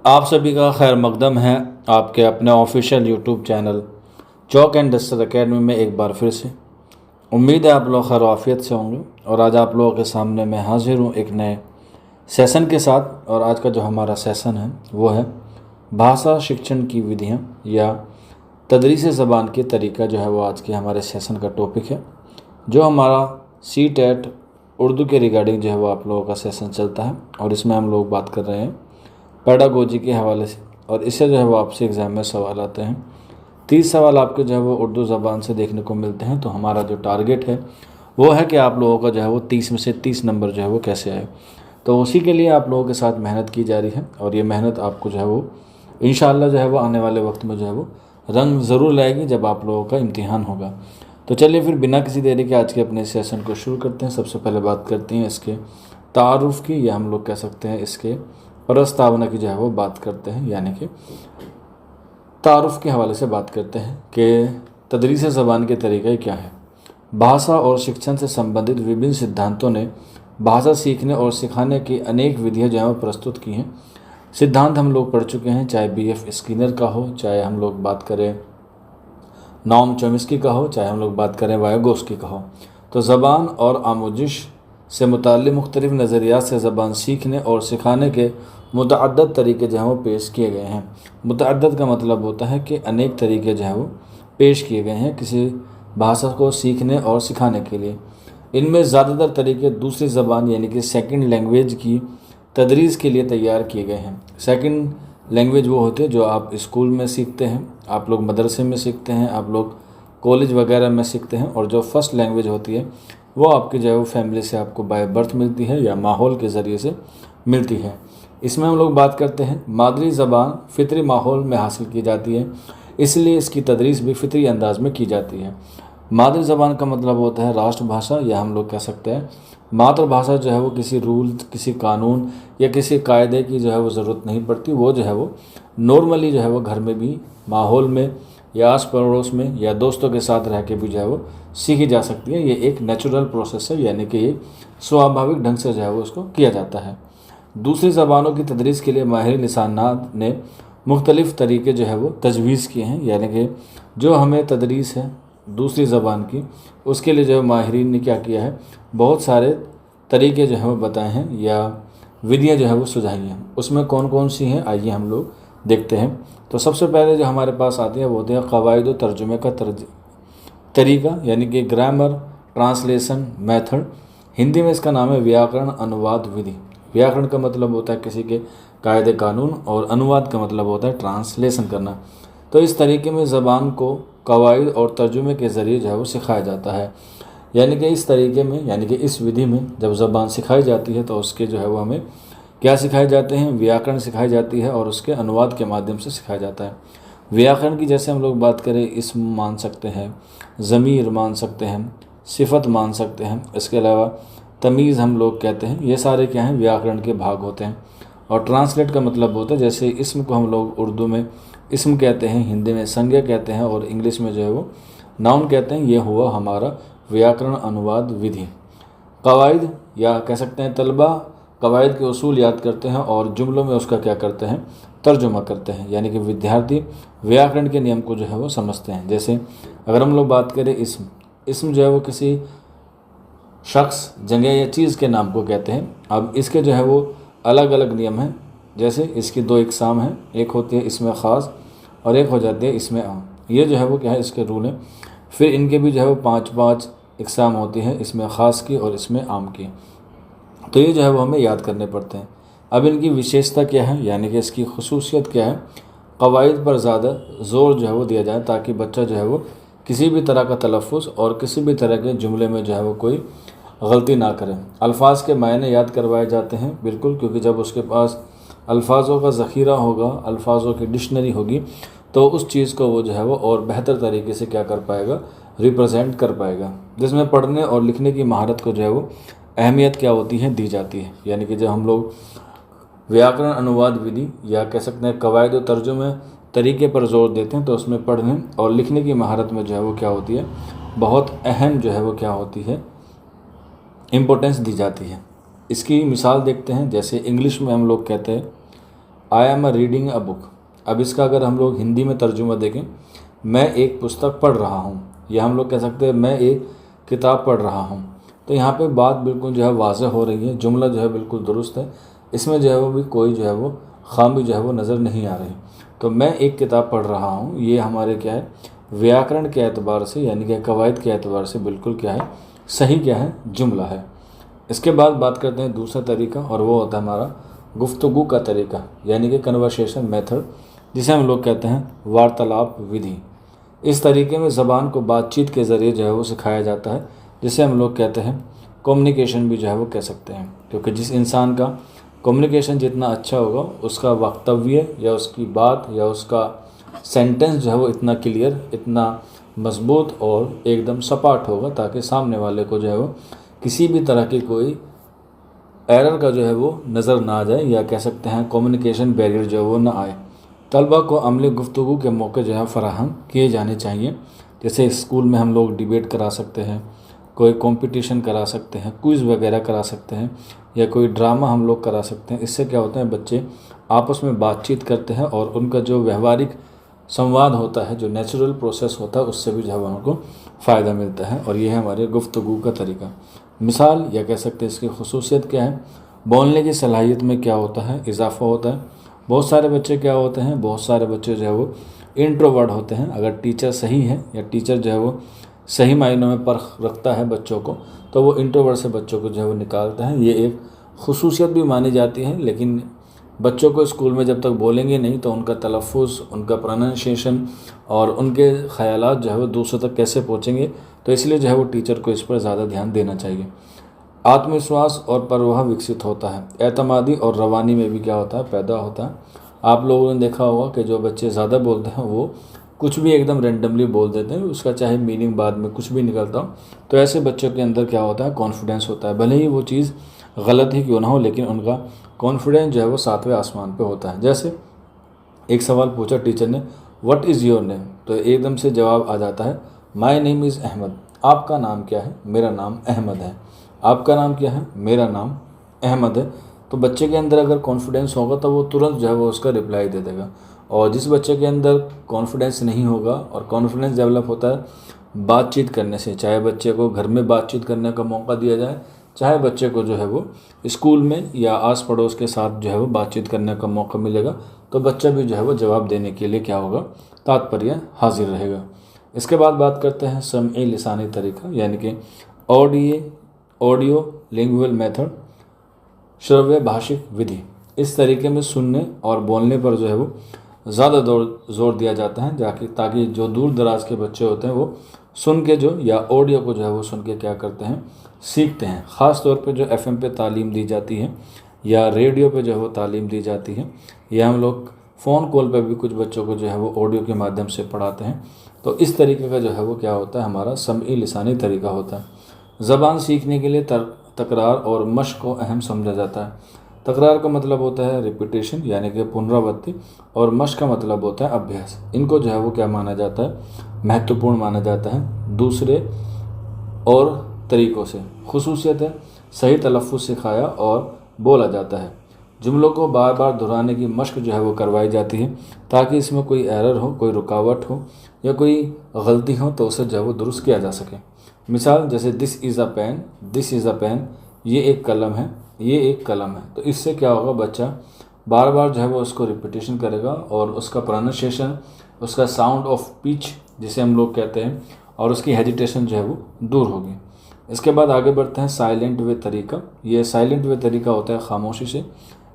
आप सभी का खैर मकदम है आपके अपने official YouTube channel chalk and duster academy में एक बार फिर से। उम्मीद है आप लोग खैर आफियत से होंगे और आज आप लोगों के सामने मैं हाजिर हूँ एक नए सेशन के साथ। और आज का जो हमारा सेशन है वो है भाषा शिक्षण की विधियाँ या तदरीस ज़बान के तरीका जो है वो आज के हमारे सेशन का टॉपिक है। जो हमारा CTET उर्दू के रिगार्डिंग जो है वो आप लोगों का सेशन चलता है और इसमें हम लोग बात कर रहे हैं पेडागोजी के हवाले से। और इससे जो है वो आपसे एग्ज़ाम में सवाल आते हैं। 30 सवाल आपके जो है वो उर्दू ज़बान से देखने को मिलते हैं। तो हमारा जो टारगेट है वो है कि आप लोगों का जो है वो 30 में से 30 नंबर जो है वो कैसे आए। तो उसी के लिए आप लोगों के साथ मेहनत की जा रही है और ये मेहनत आपको जो है वो इंशाअल्लाह जो है वो आने वाले वक्त में जो है वो रंग ज़रूर लाएगी जब आप लोगों का इम्तिहान होगा। तो चलिए फिर बिना किसी देरी के आज के अपने सेशन को शुरू करते हैं। सबसे पहले बात करते हैं इसके तारुफ़ की, या हम लोग कह सकते हैं इसके प्रस्तावना की जो है वो बात करते हैं, यानी कि तारुफ़ के हवाले से बात करते हैं कि तदरीस ज़बान के तरीक़े क्या है। भाषा और शिक्षण से संबंधित विभिन्न सिद्धांतों ने भाषा सीखने और सिखाने की अनेक विधियाँ जो है वो प्रस्तुत की हैं। सिद्धांत हम लोग पढ़ चुके हैं, चाहे BF स्किनर का हो, चाहे हम लोग बात करें नॉम चॉम्स्की का हो, चाहे हम लोग बात करें वाइगोस्की का हो। तो ज़बान और आमोजिश से मुताल्लिक़ मुख्तलिफ़ नज़रियात से ज़बान सीखने और सिखाने के मुतअद्दिद तरीके जो हैं वो पेश किए गए हैं। मुतअद्दिद का मतलब होता है कि अनेक तरीके जो हैं वो पेश किए गए हैं किसी भाषा को सीखने और सिखाने के लिए। इनमें ज़्यादातर तरीके दूसरी ज़बान यानी कि सेकंड लैंग्वेज की तदरीस के लिए तैयार किए गए हैं। सेकंड लैंग्वेज वो होते हैं जो आप स्कूल में सीखते हैं, आप लोग मदरसे में सीखते हैं, आप लोग कॉलेज वगैरह में सीखते हैं। और जो फर्स्ट लैंग्वेज होती है वो आपकी जो है वो फैमिली से आपको बाय बर्थ मिलती है या माहौल के ज़रिए से मिलती है। इसमें हम लोग बात करते हैं मादरी ज़बान फ़ितरी माहौल में हासिल की जाती है, इसलिए इसकी तदरीस भी फ़ितरी अंदाज में की जाती है। मादरी ज़बान का मतलब होता है राष्ट्रभाषा, या हम लोग कह सकते हैं मातृभाषा जो है वो किसी रूल, किसी कानून या किसी कायदे की जो है वो ज़रूरत नहीं पड़ती। वो जो है वो नॉर्मली जो है वो घर में भी, माहौल में या आस पड़ोस में या दोस्तों के साथ रह के भी जो है वो सीखी जा सकती है। ये एक नेचुरल प्रोसेस है, यानी कि ये स्वाभाविक ढंग से जो है वो उसको किया जाता है। दूसरी ज़बानों की तदरीस के लिए माहिर लिसानात ने मुख्तलिफ़ तरीके जो है वो तजवीज़ किए हैं, यानी कि जो हमें तदरीस है दूसरी ज़बान की उसके लिए जो है माहिरीन ने क्या किया है, बहुत सारे तरीके जो हैं वो बताए हैं या विधियाँ जो है वो सुझाई हैं। उसमें कौन कौन सी हैं आइए हम लोग देखते हैं। तो सबसे पहले जो हमारे पास आते हैं वो होते हैं क़वाइद व तर्जुमे का तरीका, यानी कि ग्रामर ट्रांसलेशन मेथड। हिंदी में इसका नाम है व्याकरण अनुवाद विधि। व्याकरण का मतलब होता है किसी के कायदे कानून और अनुवाद का मतलब होता है ट्रांसलेशन करना। तो इस तरीके में ज़बान को क़वाइद और तर्जुमे के ज़रिए जो है वो सिखाया जाता है। यानी कि इस तरीके में, यानी कि इस विधि में जब ज़बान सिखाई जाती है तो उसके जो है वो हमें क्या सिखाए जाते हैं, व्याकरण सिखाई जाती है और उसके अनुवाद के माध्यम से सिखाया जाता है। व्याकरण की जैसे हम लोग बात करें, इसम मान सकते हैं, ज़मीर मान सकते हैं, सिफत मान सकते हैं, इसके अलावा तमीज़ हम लोग कहते हैं। ये सारे क्या हैं, व्याकरण के भाग होते हैं। और ट्रांसलेट का मतलब होता है, जैसे इसम को हम लोग उर्दू में इसम कहते हैं, हिंदी में संज्ञा कहते हैं और इंग्लिश में जो है वो नाउन कहते हैं। ये हुआ हमारा व्याकरण अनुवाद विधि। क़वाइद, या कह सकते हैं तलबा क़वाइद के उसूल याद करते हैं और जुमलों में उसका क्या करते हैं, तर्जुमा करते हैं। यानी कि विद्यार्थी व्याकरण के नियम को जो है वो समझते हैं। जैसे अगर हम लोग बात करें इसम जो है वो किसी शख्स, जगह या चीज़ के नाम को कहते हैं। अब इसके जो है वो अलग अलग नियम हैं। जैसे इसकी 2 इक़साम हैं, एक होती है इसमें ख़ास और एक हो जाती है इसमें आम। ये जो है वो क्या है, इसके रूल हैं। फिर इनके भी जो है वो 5 इक़साम होती हैं, इसमें ख़ास की और इसमें आम की। तो ये जो है वो हमें याद करने पड़ते हैं। अब इनकी विशेषता क्या है, यानी कि इसकी ख़ुसूसियत क्या है। क़वाइद पर ज़्यादा ज़ोर जो है वो दिया जाए ताकि बच्चा जो है वो किसी भी तरह का तलफ़्फ़ुज़ और किसी भी तरह के जुमले में जो है वो कोई गलती ना करें। अल्फाज के मायने याद करवाए जाते हैं, बिल्कुल, क्योंकि जब उसके पास अल्फाजों का ज़ख़ीरा होगा, अल्फाजों की डिक्शनरी होगी, तो उस चीज़ को वो जो है वो और बेहतर तरीके से क्या कर पाएगा, रिप्रेजेंट कर पाएगा। जिसमें पढ़ने और लिखने की महारत को जो है वो अहमियत क्या होती है, दी जाती है। यानी कि जब हम लोग व्याकरण अनुवाद विधि या कह सकते हैं क़वाइद और तर्जुमे तरीके पर ज़ोर देते हैं तो उसमें पढ़ने और लिखने की महारत में जो है वो क्या होती है, बहुत अहम जो है वो क्या होती है, इम्पोर्टेंस दी जाती है। इसकी मिसाल देखते हैं। जैसे इंग्लिश में हम लोग कहते हैं I am reading a book. अब इसका अगर हम लोग हिंदी में तर्जुमा देखें, मैं एक पुस्तक पढ़ रहा हूँ, या हम लोग कह सकते हैं मैं एक किताब पढ़ रहा हूँ। तो यहाँ पे बात बिल्कुल जो है वाज़ेह हो रही है, जुमला जो है बिल्कुल दुरुस्त है, इसमें जो है वो भी कोई जो है वो खामी जो है वो नज़र नहीं आ रही। तो मैं एक किताब पढ़ रहा हूँ, ये हमारे क्या है व्याकरण के एतबार से यानी कि कवायद के एतबार से बिल्कुल क्या है सही क्या है जुमला है। इसके बाद बात करते हैं दूसरा तरीका, और वो होता है हमारा गुफ्तगू का तरीका यानी कि कन्वर्सेशन मेथड, जिसे हम लोग कहते हैं वार्तालाप विधि। इस तरीके में ज़बान को बातचीत के ज़रिए जो है वो सिखाया जाता है, जिसे हम लोग कहते हैं कम्युनिकेशन भी जो है वो कह सकते हैं, क्योंकि जिस इंसान का कम्युनिकेशन जितना अच्छा होगा उसका वक्तव्य या उसकी बात या उसका सेंटेंस जो है वो इतना क्लियर, इतना मजबूत और एकदम सपाट होगा, ताकि सामने वाले को जो है वो किसी भी तरह की कोई एरर का जो है वो नज़र ना आ जाए, या कह सकते हैं कम्युनिकेशन बैरियर जो है वो ना आए। तलबा को अमली गुफ्तगू के मौके जो है फ़राहम किए जाने चाहिए। जैसे स्कूल में हम लोग डिबेट करा सकते हैं, कोई कंपटीशन करा सकते हैं, क्विज़ वगैरह करा सकते हैं, या कोई ड्रामा हम लोग करा सकते हैं। इससे क्या होता है बच्चे आपस में बातचीत करते हैं और उनका जो व्यवहारिक संवाद होता है, जो नेचुरल प्रोसेस होता है, उससे भी जो है उनको फ़ायदा मिलता है। और ये है हमारे गुफ्तगू का तरीका। मिसाल या कह सकते हैं इसकी खसूसियत क्या है, बोलने की सलाहियत में क्या होता है इजाफा होता है। बहुत सारे बच्चे क्या होते हैं, बहुत सारे बच्चे जो है वो इंट्रोवर्ट होते हैं। अगर टीचर सही है या टीचर जो है वो सही मायनों में परख रखता है बच्चों को, तो वो इंट्रोवर्ट से बच्चों को जो है वो निकालता है। ये एक खसूसियत भी मानी जाती है, लेकिन बच्चों को स्कूल में जब तक बोलेंगे नहीं तो उनका तलफ़ुज़, उनका प्रोनाउंसिएशन और उनके ख़यालात जो है वो दूसरों तक कैसे पहुँचेंगे, तो इसलिए जो है वो टीचर को इस पर ज़्यादा ध्यान देना चाहिए। आत्मविश्वास और परवाह विकसित होता है। एतमादी और रवानी में भी क्या होता है पैदा होता है। आप लोगों ने देखा होगा कि जो बच्चे ज़्यादा बोलते हैं वो कुछ भी एकदम रेंडमली बोल देते हैं, उसका चाहे मीनिंग बाद में कुछ भी निकलता हो, तो ऐसे बच्चों के अंदर क्या होता है कॉन्फिडेंस होता है। भले ही वो चीज़ गलत ही क्यों ना हो, लेकिन उनका कॉन्फिडेंस जो है वो 7वें आसमान पे होता है। जैसे एक सवाल पूछा टीचर ने, व्हाट इज़ योर नेम, तो एकदम से जवाब आ जाता है माई नेम इज़ अहमद। आपका नाम क्या है, मेरा नाम अहमद है। आपका नाम क्या है, मेरा नाम अहमद है। तो बच्चे के अंदर अगर कॉन्फिडेंस होगा तो वो तुरंत जो है वो उसका रिप्लाई दे देगा। और जिस बच्चे के अंदर कॉन्फिडेंस नहीं होगा, और कॉन्फिडेंस डेवलप होता है बातचीत करने से, चाहे बच्चे को घर में बातचीत करने का मौका दिया जाए, चाहे बच्चे को जो है वो स्कूल में या आस पड़ोस के साथ जो है वो बातचीत करने का मौका मिलेगा, तो बच्चा भी जो है वो जवाब देने के लिए क्या होगा तात्पर्य हाजिर रहेगा। इसके बाद बात करते हैं समई लिसानी तरीका यानी कि ऑडियो लिंगुअल मेथड, श्रव्य भाषिक विधि। इस तरीके में सुनने और बोलने पर जो है वो ज़्यादा जोर दिया जाता है, ताकि जो दूर दराज के बच्चे होते हैं वो सुन के जो या ऑडियो को जो है वो सुन के क्या करते हैं सीखते हैं। ख़ास तौर पे जो FM पे तालीम दी जाती है या रेडियो पे जो है वो तालीम दी जाती है, या हम लोग फ़ोन कॉल पे भी कुछ बच्चों को जो है वो ऑडियो के माध्यम से पढ़ाते हैं। तो इस तरीके का जो है वो क्या होता है हमारा समई लिसानी तरीका होता है। ज़बान सीखने के लिए तकरार और मश्क को अहम समझा जाता है। तकरार का मतलब होता है रिपीटेशन यानी कि पुनरावृत्ति, और मश्क का मतलब होता है अभ्यास। इनको जो है वो क्या माना जाता है महत्वपूर्ण माना जाता है दूसरे और तरीक़ों से। खुसूसियत है सही तलफ़ुज़ सिखाया और बोला जाता है। जुमलों को बार बार दोहराने की मश्क जो है वो करवाई जाती है, ताकि इसमें कोई एरर हो, कोई रुकावट हो या कोई गलती हो तो उसे जो है वो दुरुस्त किया जा सके। मिसाल जैसे this is a pen, this is a pen, ये एक कलम है, ये एक कलम है। तो इससे क्या होगा बच्चा बार बार जो है वो उसको रिपीटेशन करेगा और उसका प्रोनाउंसिएशन, उसका साउंड ऑफ पिच जिसे हम लोग कहते हैं, और उसकी हेजिटेशन जो है वो दूर होगी। इसके बाद आगे बढ़ते हैं साइलेंट वे तरीका। ये साइलेंट वे तरीका होता है खामोशी से।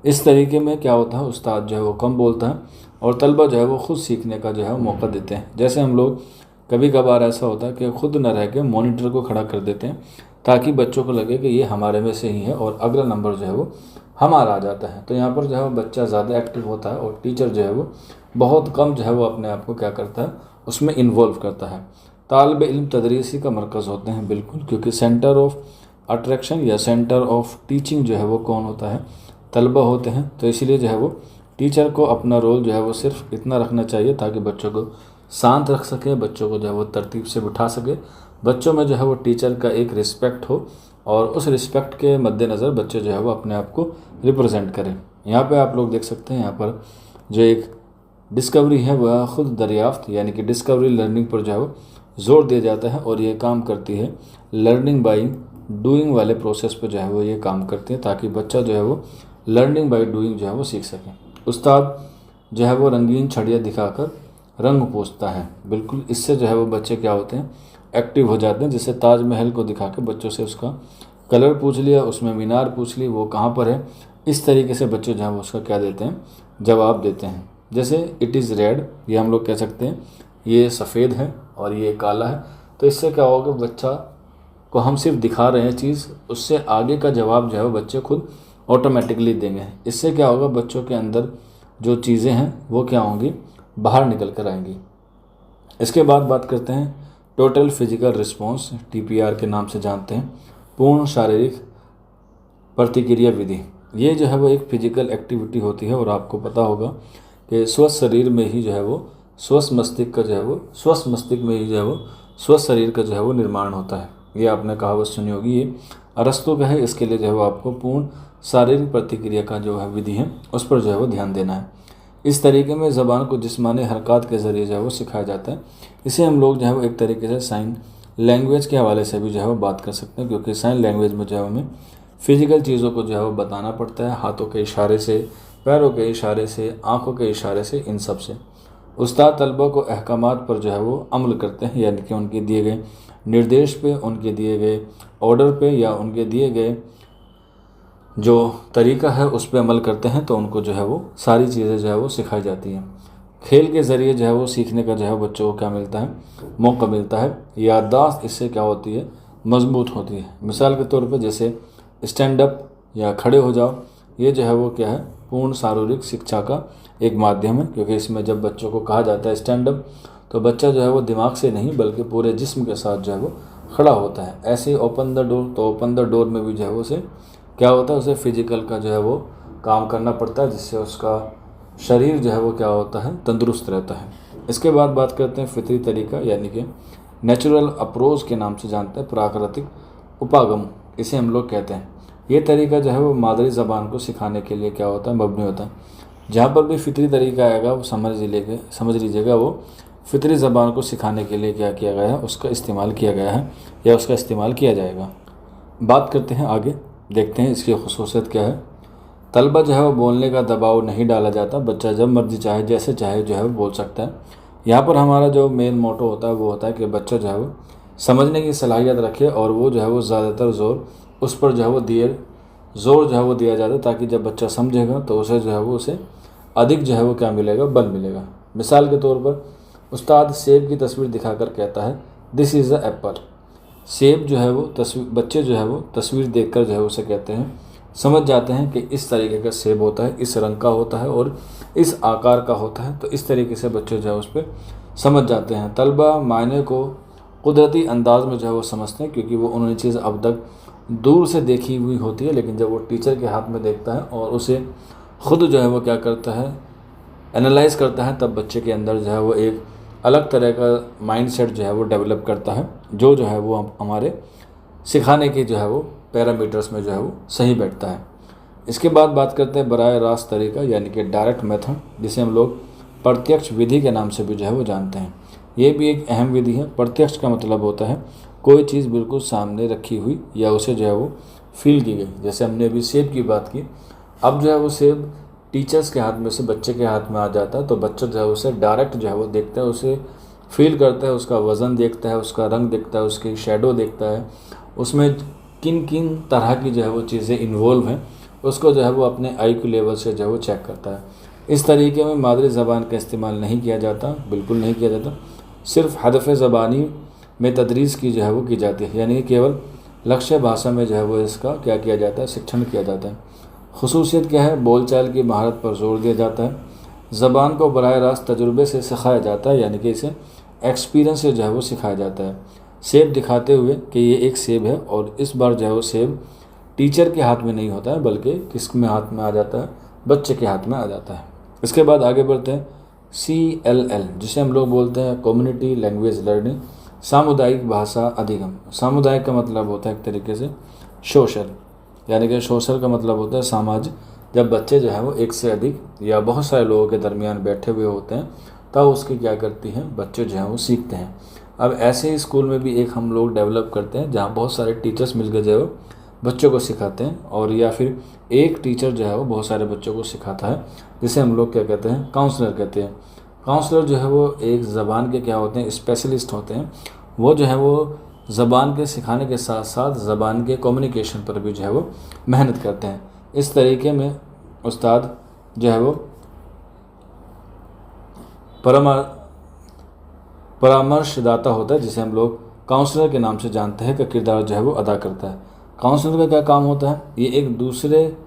इस तरीके में क्या होता है उस्ताद जो है वो कम बोलता है और तलबा जो है वो ख़ुद सीखने का जो है मौका देते हैं। जैसे हम लोग कभी कभार ऐसा होता है कि ख़ुद न रह के मॉनिटर को खड़ा कर देते हैं, ताकि बच्चों को लगे कि ये हमारे में से ही है और अगला नंबर जो है वो हमारा आ जाता है। तो यहाँ पर जो है वो बच्चा ज़्यादा एक्टिव होता है और टीचर जो है वो बहुत कम जो है वो अपने आप को क्या करता है उसमें इन्वॉल्व करता है। तालिब इल्म तदरीसी का मरकज़ होते हैं बिल्कुल, क्योंकि सेंटर ऑफ अट्रैक्शन या सेंटर ऑफ टीचिंग जो है वो कौन होता है तलबा होते हैं। तो इसलिए जो है वो टीचर को अपना रोल जो है वो सिर्फ इतना रखना चाहिए ताकि बच्चों को शांत रख सके, बच्चों को जो है वो तरतीब से बिठा सके, बच्चों में जो है वो टीचर का एक रिस्पेक्ट हो और उस रिस्पेक्ट के मद्देनज़र बच्चे जो है वो अपने आप को रिप्रेजेंट करें। यहाँ पे आप लोग देख सकते हैं, यहाँ पर जो एक डिस्कवरी है वह खुद दरियाफ्त यानी कि डिस्कवरी लर्निंग पर जो है वो जोर दिया जाता है, और ये काम करती है लर्निंग बाई डूइंग वाले प्रोसेस पर जो है वो ये काम करती है, ताकि बच्चा जो है वो लर्निंग बाई डूइंग जो है वो सीख सके। उस्ताद जो है वो रंगीन छड़ियाँ दिखाकर रंग पूछता है, बिल्कुल इससे जो है वो बच्चे क्या होते हैं, एक्टिव हो जाते हैं। जैसे ताजमहल को दिखा के बच्चों से उसका कलर पूछ लिया, उसमें मीनार पूछ ली, वो कहाँ पर है, इस तरीके से बच्चे जो है वो उसका क्या देते हैं, जवाब देते हैं। जैसे इट इज़ रेड, ये हम लोग कह सकते हैं ये सफ़ेद है और ये काला है। तो इससे क्या होगा, बच्चा को हम सिर्फ दिखा रहे हैं चीज़, उससे आगे का जवाब जो है वो बच्चे खुद ऑटोमेटिकली देंगे। इससे क्या होगा, बच्चों के अंदर जो चीज़ें हैं वो क्या होंगी, बाहर निकल कर आएंगी। इसके बाद बात करते हैं टोटल फिजिकल रिस्पॉन्स, TPR के नाम से जानते हैं, पूर्ण शारीरिक प्रतिक्रिया विधि। ये जो है वो एक फिजिकल एक्टिविटी होती है, और आपको पता होगा कि स्वस्थ शरीर में ही जो है वो स्वस्थ मस्तिष्क का जो है वो स्वस्थ मस्तिष्क में ही जो है वो स्वस्थ शरीर का जो है वो निर्माण होता है। ये आपने कहावत सुनी होगी, ये अरस्तु का है। इसके लिए जो है वो आपको पूर्ण शारीरिक प्रतिक्रिया का जो है विधि है उस पर जो है वो ध्यान देना है। इस तरीके में ज़बान को जिस्मानी हरकत के ज़रिए जो है वो सिखाया जाता है। इसे हम लोग जो है वो एक तरीके से साइन लैंग्वेज के हवाले से भी जो है वो बात कर सकते हैं, क्योंकि साइन लैंग्वेज में जो है हमें फिजिकल चीज़ों को जो है वो बताना पड़ता है, हाथों के इशारे से, पैरों के इशारे से, आँखों के इशारे से, इन सब से। उस्ताद तलबा को अहकामात पर जो है वो अमल करते हैं, यानी कि उनके दिए गए निर्देश पे, उनके दिए गए ऑर्डर पे या उनके दिए गए जो तरीका है उस पर अमल करते हैं, तो उनको जो है वो सारी चीज़ें जो है वो सिखाई जाती हैं। खेल के ज़रिए जो है वो सीखने का जो है बच्चों को क्या मिलता है, मौका मिलता है। याददाश्त इससे क्या होती है, मजबूत होती है। मिसाल के तौर पर जैसे स्टैंड अप या खड़े हो जाओ, ये जो है वो क्या है, पूर्ण शारीरिक शिक्षा का एक माध्यम है, क्योंकि इसमें जब बच्चों को कहा जाता है स्टैंड अप, तो बच्चा जो है वो दिमाग से नहीं बल्कि पूरे जिस्म के साथ जो है वो खड़ा होता है। ऐसे ही ओपन द डोर, तो ओपन द डोर में भी जो है वो उसे क्या होता है, उसे फिजिकल का जो है वो काम करना पड़ता है, जिससे उसका शरीर जो है वो क्या होता है, तंदुरुस्त रहता है। इसके बाद बात करते हैं फितरी तरीका, यानी कि नेचुरल अप्रोच के नाम से जानते हैं, प्राकृतिक उपागम इसे हम लोग कहते हैं। ये तरीका जो है वो मादरी ज़बान को सिखाने के लिए क्या होता है, मबनी होता है। जहाँ पर भी फितरी तरीका आएगा वो समझ लीजिएगा वो फितरी ज़बान को सिखाने के लिए क्या किया गया है, उसका इस्तेमाल किया गया है या उसका इस्तेमाल किया जाएगा। बात करते हैं आगे, देखते हैं इसकी खुसूसियत क्या है। तलबा जो है वो बोलने का दबाव नहीं डाला जाता, बच्चा जब मर्जी चाहे जैसे चाहे जो है वो बोल सकता है। यहाँ पर हमारा जो मेन मोटो होता है वो होता है कि बच्चा जो है वो समझने की सलाहियत रखे, और वो जो है वो ज़्यादातर ज़ोर उस पर जो है वो दिया जाता है, ताकि जब बच्चा समझेगा तो उसे जो है वो उसे अधिक जो है वो क्या मिलेगा, बल मिलेगा। मिसाल के तौर पर उस्ताद सेब की तस्वीर दिखाकर कहता है दिस इज़ अ एप्पल। सेब जो है वो बच्चे जो है वो तस्वीर देखकर जो है उसे कहते हैं, समझ जाते हैं कि इस तरीके का सेब होता है, इस रंग का होता है और इस आकार का होता है। तो इस तरीके से बच्चे जो है उस पर समझ जाते हैं। तलबा मायने को कुदरती अंदाज में जो है वो समझते हैं, क्योंकि वो उन्होंने चीज़ अब तक दूर से देखी हुई होती है, लेकिन जब वो टीचर के हाथ में देखता है और उसे ख़ुद जो है वो क्या करता है, एनालाइज करता है, तब बच्चे के अंदर जो है वो एक अलग तरह का माइंडसेट जो है वो डेवलप करता है, जो है वो हमारे सिखाने की जो है वो पैरामीटर्स में जो है वो सही बैठता है। इसके बाद बात करते हैं बराह रास्त तरीका, यानी कि डायरेक्ट मेथड, जिसे हम लोग प्रत्यक्ष विधि के नाम से भी जो है वो जानते हैं। ये भी एक अहम विधि है। प्रत्यक्ष का मतलब होता है कोई चीज़ बिल्कुल सामने रखी हुई या उसे जो है वो फील की गई। जैसे हमने अभी सेब की बात की, अब जो है वो सेब टीचर्स के हाथ में से बच्चे के हाथ में आ जाता है, तो बच्चा जो है उसे डायरेक्ट जो है वो देखता है, उसे फील करता है, उसका वज़न देखता है, उसका रंग देखता है, उसकी शेडो देखता है, उसमें किन किन तरह की जो है वो चीज़ें इन्वॉल्व हैं, उसको जो है वो अपने IQ लेवल से जो है वो चेक करता है। इस तरीके में मादरी ज़बान का इस्तेमाल नहीं किया जाता, बिल्कुल नहीं किया जाता। सिर्फ हदफ़ ज़बानी में तदरीस की जो है वो की जाती है, यानी केवल लक्ष्य भाषा में जो है वो इसका क्या किया जाता है, शिक्षण किया जाता है। खुसूसियत क्या है, बोलचाल की महारत पर जोर दिया जाता है। ज़बान को बराह रास्त तजुर्बे से सिखाया जाता है, यानी कि इसे एक्सपीरियंस से जो है वो सिखाया जाता है। सेब दिखाते हुए कि ये एक सेब है, और इस बार जो है वो सेब टीचर के हाथ में नहीं होता है, बल्कि किसके हाथ में आ जाता है, बच्चे के हाथ में आ जाता है। इसके बाद आगे बढ़ते हैं CLL, जिसे हम लोग बोलते हैं कम्युनिटी लैंग्वेज लर्निंग, सामुदायिक भाषा अधिगम। सामुदायिक का मतलब होता है एक तरीके से सोशल, यानी कि सोशल का मतलब होता है जब बच्चे जो है वो एक से अधिक या बहुत सारे लोगों के दरमियान बैठे हुए होते हैं तब उसकी क्या करती हैं, बच्चे जो हैं वो सीखते हैं। अब ऐसे ही स्कूल में भी एक हम लोग डेवलप करते हैं जहाँ बहुत सारे टीचर्स मिलकर जो है वो बच्चों को सिखाते हैं, और या फिर एक टीचर जो है वो बहुत सारे बच्चों को सिखाता है, जिसे हम लोग क्या कहते हैं, काउंसलर कहते हैं। काउंसलर जो है वो एक ज़बान के क्या होते हैं, स्पेशलिस्ट होते हैं। वो जो है वो ज़बान के सिखाने के साथ साथ ज़बान के कम्युनिकेशन पर भी जो है वो मेहनत करते हैं। इस तरीके में उस्ताद जो है वो परामर्शदाता होता है, जिसे हम लोग काउंसलर के नाम से जानते हैं, का किरदार जो है वो अदा करता है। काउंसलर का क्या काम होता है, ये एक दूसरे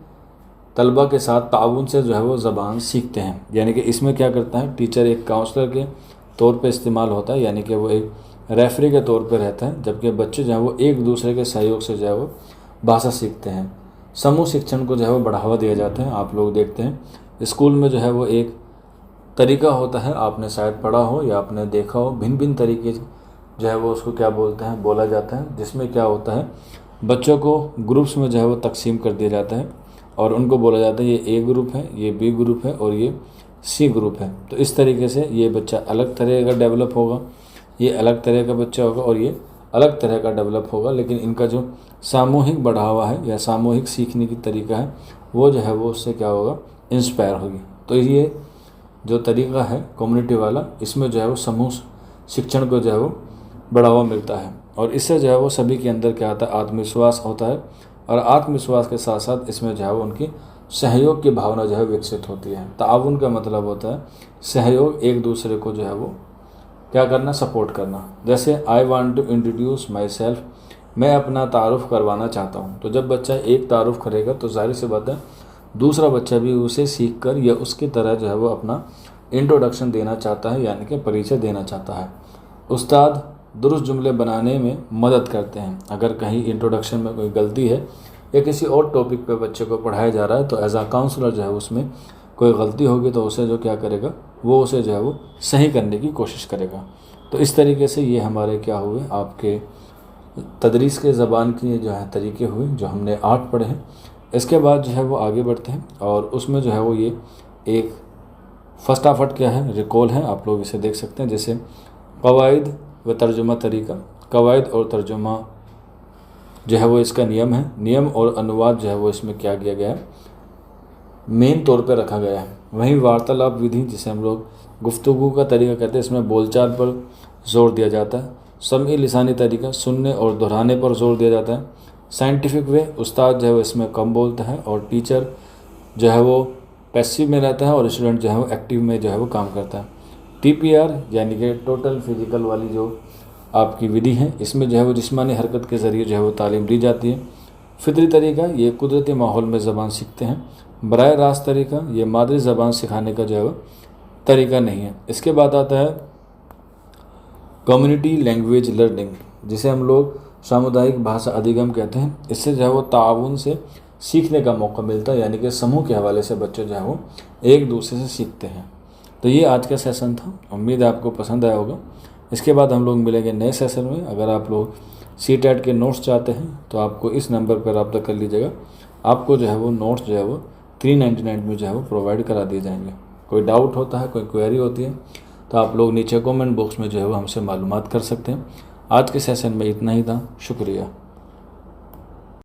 तलबा के साथ ताउन से जो है वो ज़बान सीखते हैं। यानी कि इसमें क्या करता है, टीचर एक काउंसलर के तौर पे इस्तेमाल होता है, यानी कि वो एक रेफरी के तौर पे रहता है, जबकि बच्चे जो है वो एक दूसरे के सहयोग से जो है वो भाषा सीखते हैं। समूह शिक्षण को जो है वो बढ़ावा दिया जाता है। आप लोग देखते हैं स्कूल में जो है वो एक तरीका होता है, आपने शायद पढ़ा हो या आपने देखा हो, भिन्न भिन्न तरीके जो है वो उसको क्या बोलते हैं, बोला जाता है, जिसमें क्या होता है, बच्चों को ग्रुप्स में जो है वो तकसीम कर दिया जाता है और उनको बोला जाता है ये ए ग्रुप है, ये बी ग्रुप है और ये सी ग्रुप है। तो इस तरीके से ये बच्चा अलग तरह का डेवलप होगा, ये अलग तरह का बच्चा होगा और ये अलग तरह का डेवलप होगा, लेकिन इनका जो सामूहिक बढ़ावा है या सामूहिक सीखने की तरीका है वो जो है वो उससे क्या होगा, इंस्पायर होगी। तो ये जो तरीका है कम्युनिटी वाला, इसमें जो है वो समूह शिक्षण को जो है वो बढ़ावा मिलता है और इससे जो है वो सभी के अंदर क्या आता है, आत्मविश्वास होता है और आत्मविश्वास के साथ साथ इसमें जो है वो उनकी सहयोग की भावना जो है विकसित होती है। ताउन का मतलब होता है सहयोग, एक दूसरे को जो है वो क्या करना, सपोर्ट करना। जैसे I want to introduce myself, मैं अपना तारुफ करवाना चाहता हूँ। तो जब बच्चा एक तारुफ करेगा तो जाहिर सी बात है दूसरा बच्चा भी उसे सीख कर या उसकी तरह जो है वो अपना इंट्रोडक्शन देना चाहता है, यानी कि परिचय देना चाहता है। उस्ताद दुरुस्त जुमले बनाने में मदद करते हैं। अगर कहीं इंट्रोडक्शन में कोई गलती है या किसी और टॉपिक पे बच्चे को पढ़ाया जा रहा है तो एज आ काउंसलर जो है उसमें कोई गलती होगी तो उसे जो क्या करेगा, वो उसे जो है वो सही करने की कोशिश करेगा। तो इस तरीके से ये हमारे क्या हुए, आपके तदरीस के ज़बान की जो है तरीके हुए, जो हमने 8 पढ़े हैं। इसके बाद जो है वो आगे बढ़ते हैं और उसमें जो है वो ये एक फटाफट क्या है, रिकॉल है, आप लोग इसे देख सकते हैं। जैसे कवायद व तर्जुमा तरीका, कवायद और तर्जुमा जो है वो इसका नियम है। नियम और अनुवाद जो है वो इसमें क्या किया गया है, मेन तौर पे रखा गया है। वहीं वार्तालाप विधि, जिसे हम लोग गुफ्तगू का तरीका कहते हैं, इसमें बोलचाल पर जोर दिया जाता है। समई लिसानी तरीका, सुनने और दोहराने पर जोर दिया जाता है। साइंटिफिक वे, उस्ताद जो है वो इसमें कम बोलता है और टीचर जो है वो पैसिव में रहता है और स्टूडेंट जो है वो एक्टिव में जो है वो काम करता है। TPR यानी कि टोटल फिजिकल वाली जो आपकी विधि है, इसमें जो है वो जिस्मानी हरकत के ज़रिए जो है वो तालीम दी जाती है। फितरी तरीका, ये कुदरती माहौल में ज़बान सीखते हैं। बराह रास्त तरीका, ये मादरी ज़बान सिखाने का जो है वो तरीका नहीं है। इसके बाद आता है कम्युनिटी लैंग्वेज लर्निंग, जिसे हम लोग सामुदायिक भाषा अधिगम कहते हैं। इससे जो है वो ताउन से सीखने का मौका मिलता है, यानी कि समूह के हवाले से बच्चे जो है वो एक दूसरे से सीखते हैं। तो ये आज का सेशन था, उम्मीद है आपको पसंद आया होगा। इसके बाद हम लोग मिलेंगे नए सेशन में। अगर आप लोग CTET के नोट्स चाहते हैं तो आपको इस नंबर पर रब्ता कर लीजिएगा, आपको जो है वो नोट्स जो है वो 399 में जो है वो प्रोवाइड करा दिए जाएंगे। कोई डाउट होता है, कोई क्वेरी होती है तो आप लोग नीचे कमेंट बॉक्स में जो है वो हमसे मालूमात कर सकते हैं। आज के सेशन में इतना ही था, शुक्रिया।